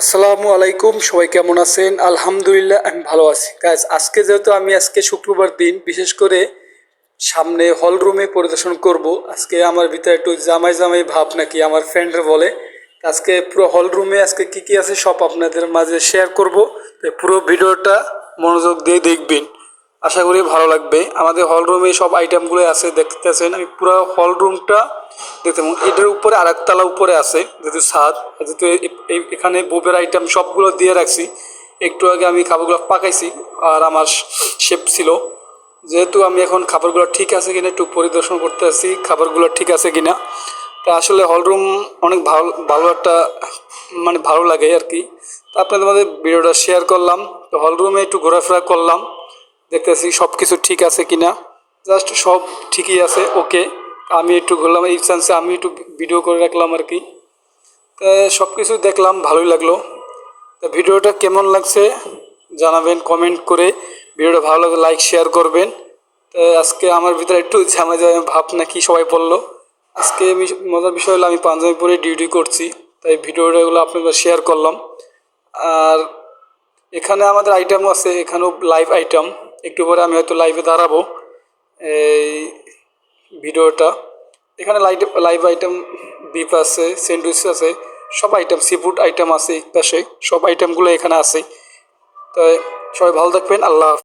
আসসালামু আলাইকুম, সবাই কেমন আছেন? আলহামদুলিল্লাহ আমি ভালো আছি। গাইস, আজকে শুক্রবার দিন, বিশেষ করে সামনে হল রুমে পরিদর্শন করব। আজকে আমার ভিতরে একটু জামাই জামাই ভাব নাকি আমার ফ্রেন্ডরা বলে। আজকে পুরো হল রুমে আজকে কি কি আছে সব আপনাদের মাঝে শেয়ার করব। তো পুরো ভিডিওটা মনোযোগ দিয়ে দেখবেন, আশা করি ভালো লাগবে। আমাদের হল রুমে সব আইটেমগুলো আছে, দেখতেছেন। আমি পুরো হল রুমটা দেখতে, এটার উপরে আর একতলা উপরে আছে যেহেতু ছাদ, যেহেতু এখানে বুফের আইটেম সবগুলো দিয়ে রাখছি। একটু আগে আমি খাবারগুলো পাকাইছি আর আমার শেফ ছিল। যেহেতু আমি এখন খাবারগুলো ঠিক আছে কিনা একটু পরিদর্শন করতে আসছি, খাবারগুলো ঠিক আছে কিনা। তা আসলে হল রুম অনেক ভালো ভালো একটা ভালো লাগে আর কি। তা আপনাদের মধ্যে ভিডিওটা শেয়ার করলাম। তো হল রুমে একটু ঘোরাফেরা করলাম, দেখতেছি সব কিছু ঠিক আছে কিনা। জাস্ট সব ঠিকই আছে, ওকে। আমি একটু ঘুরলাম, এই চান্সে আমি একটু ভিডিও করে রাখলাম আর কি। তা সব কিছু দেখলাম, ভালোই লাগলো। তা ভিডিওটা কেমন লাগছে জানাবেন কমেন্ট করে। ভিডিওটা ভালো লাগলে লাইক শেয়ার করবেন। তো আজকে আমার ভিতরে একটু ঝামা ঝামা ভাব নাকি সবাই বললো। আজকে মজার বিষয় হলো আমি পাঞ্জাবি পরে ডিউটি করছি, তাই ভিডিওটাগুলো আপনাদের শেয়ার করলাম। আর এখানে আমাদের আইটেমও আছে, এখানেও লাইভ আইটেম। একটু পরে আমি হয়তো লাইভে দাঁড়াবো এই ভিডিওটা। এখানে লাইভ আইটেম বিফ আছে, স্যান্ডউইচ আছে, সব আইটেম, সি ফুড আইটেম আছে এই পাশে, সব আইটেমগুলো এখানে আছে। তাই সবাই ভালো থাকবেন, আল্লাহ হাফেজ।